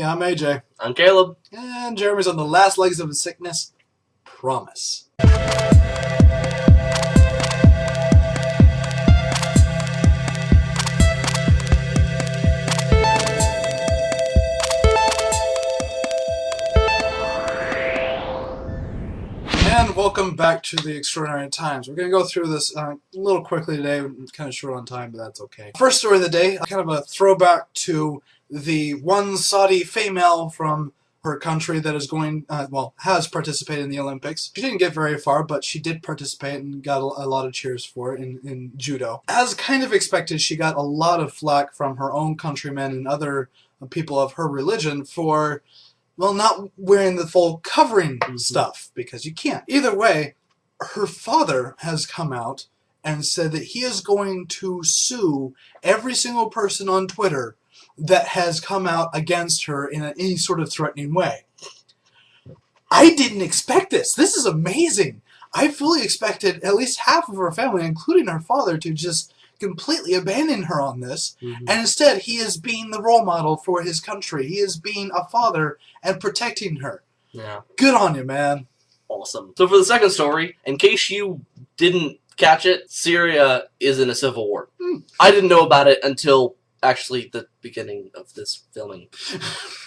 Hey, I'm AJ. I'm Caleb. And Jeremy's on the last legs of his sickness. Promise. And welcome back to the Extraordinary Times. We're going to go through this a little quickly today. We're kind of short on time, but that's okay. First story of the day, kind of a throwback to the one Saudi female from her country that is going, has participated in the Olympics. She didn't get very far, but she did participate and got a lot of cheers for it in judo. As kind of expected, she got a lot of flack from her own countrymen and other people of her religion for, well, not wearing the full covering stuff, because you can't. Either way, her father has come out and said that he is going to sue every single person on Twitter that has come out against her in any sort of threatening way. I didn't expect this. This is amazing. I fully expected at least half of her family, including her father, to just completely abandon her on this. And instead, he is being the role model for his country. He is being a father and protecting her. Yeah. Good on you, man. Awesome. So for the second story, in case you didn't catch it, Syria is in a civil war. I didn't know about it until actually the beginning of this filming.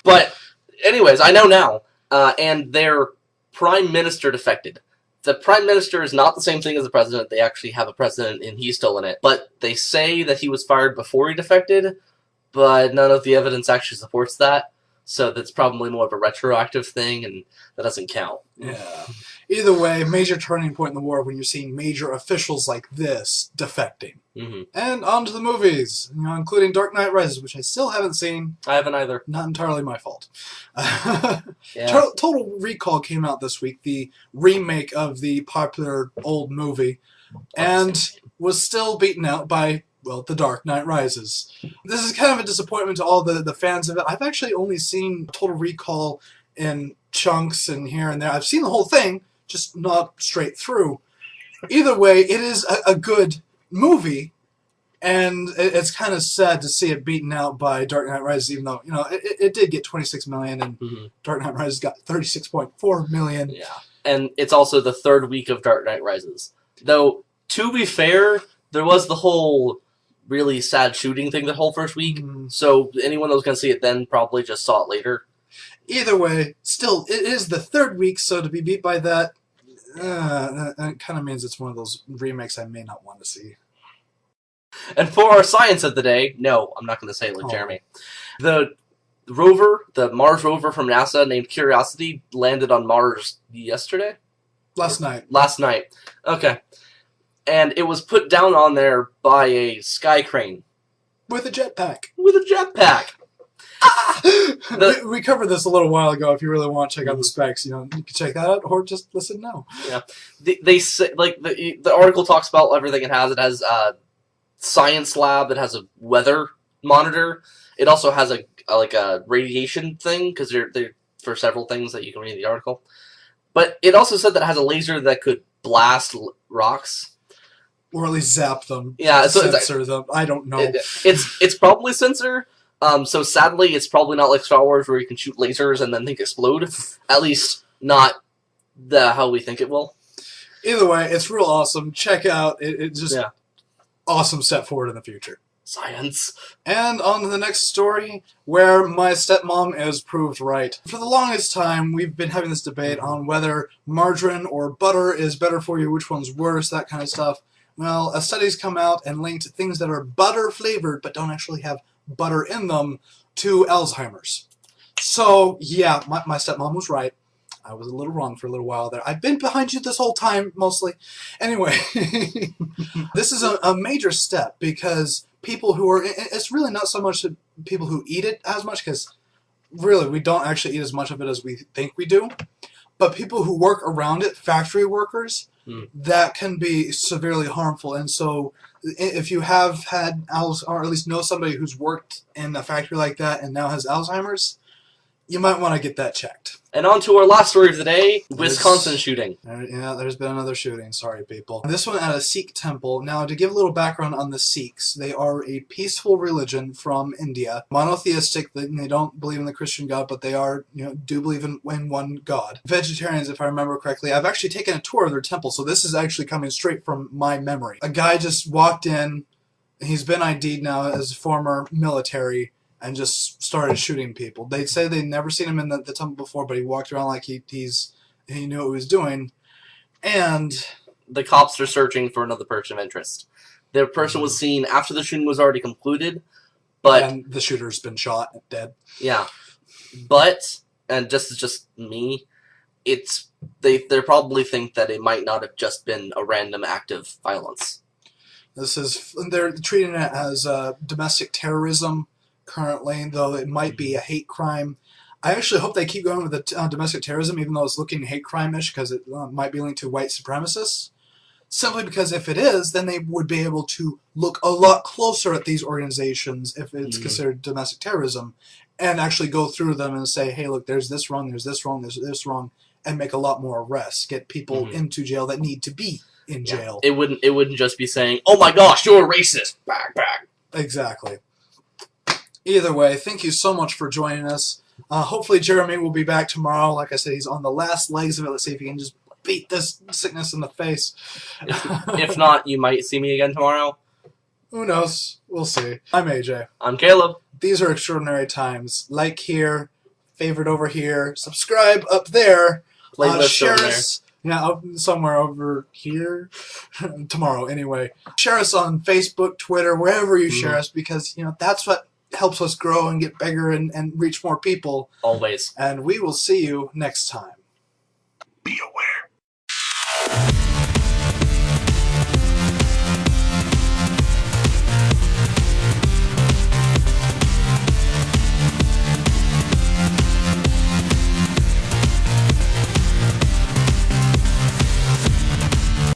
But anyways, I know now. And their prime minister defected. The prime minister is not the same thing as the president. They actually have a president, and he's still in it. But they say that he was fired before he defected, but none of the evidence actually supports that. So that's probably more of a retroactive thing, and that doesn't count. Yeah. Either way, major turning point in the war when you're seeing major officials like this defecting. And on to the movies, including Dark Knight Rises, which I still haven't seen. I haven't either. Not entirely my fault. Yeah. Total Recall came out this week, the remake of the popular old movie, and was still beaten out by, well, The Dark Knight Rises. This is kind of a disappointment to all the fans of it. I've actually only seen Total Recall in chunks and here and there. I've seen the whole thing, just not straight through. Either way, it is a good movie, and it's kind of sad to see it beaten out by Dark Knight Rises, even though, it did get $26 million, and Dark Knight Rises got $36.4 million. Yeah, and it's also the third week of Dark Knight Rises. Though, to be fair, there was the whole really sad shooting thing the whole first week, so anyone that was going to see it then probably just saw it later. Either way, still, it is the third week, so to be beat by that, it kind of means it's one of those remakes I may not want to see. And for our science of the day, no, I'm not going to say it like Jeremy. The rover, the Mars rover from NASA named Curiosity, landed on Mars yesterday? Last night. Last night. Okay. And it was put down on there by a sky crane. With a jetpack. With a jetpack. We covered this a little while ago. If you really want to check out the specs, you can check that out, or just listen now. Yeah, they say, like, the article talks about everything it has. It has a science lab. It has a weather monitor. It also has a radiation thing, because they're for several things that you can read in the article. But it also said that it has a laser that could blast rocks. Or at least zap them. Yeah, so censor them. I don't know. It's probably censor. So sadly, it's probably not like Star Wars where you can shoot lasers and then think explode. At least not how we think it will. Either way, it's real awesome. Check out. It's just awesome step forward in the future. Science. And on to the next story, where my stepmom is proved right. For the longest time, we've been having this debate on whether margarine or butter is better for you, which one's worse, that kind of stuff. Well, a study's come out and linked things that are butter-flavored but don't actually have butter in them to Alzheimer's. So, yeah, my stepmom was right. I was a little wrong for a little while there. I've been behind you this whole time, mostly. Anyway, this is a major step, because people who are... It's really not so much people who eat it as much, because really we don't actually eat as much of it as we think we do. But people who work around it, factory workers, that can be severely harmful. And so if you have had or at least know somebody who's worked in a factory like that and now has Alzheimer's, you might want to get that checked. And on to our last story of the day, Wisconsin shooting. Yeah, there's been another shooting. Sorry, people. This one at a Sikh temple. Now, to give a little background on the Sikhs, they are a peaceful religion from India. Monotheistic, they don't believe in the Christian God, but they are, do believe in one God. Vegetarians, if I remember correctly. I've actually taken a tour of their temple, so this is actually coming straight from my memory. A guy just walked in. He's been ID'd now as a former military, and just started shooting people. They'd say they'd never seen him in the temple before, but he walked around like he knew what he was doing. And the cops are searching for another person of interest. The person was seen after the shooting was already concluded, and the shooter's been shot, dead. Yeah, but and just me, they probably think that it might not have just been a random act of violence. They're treating it as domestic terrorism. Currently, though it might be a hate crime. I actually hope they keep going with the domestic terrorism, even though it's looking hate crime-ish, because it might be linked to white supremacists. Simply because if it is, then they would be able to look a lot closer at these organizations if it's considered domestic terrorism, and actually go through them and say, hey, look, there's this wrong, there's this wrong, there's this wrong, and make a lot more arrests, get people into jail that need to be in jail. It wouldn't just be saying, oh my gosh, you're a racist. Back. Exactly. Either way, thank you so much for joining us. Hopefully Jeremy will be back tomorrow. Like I said, he's on the last legs of it. Let's see if he can just beat this sickness in the face. If not, you might see me again tomorrow. Who knows? We'll see. I'm AJ. I'm Caleb. These are extraordinary times. Like here, favorite over here, subscribe up there. Playlist share over us. Yeah, somewhere over here. Tomorrow, anyway. Share us on Facebook, Twitter, wherever you share us, because that's what helps us grow and get bigger and reach more people. Always. And we will see you next time.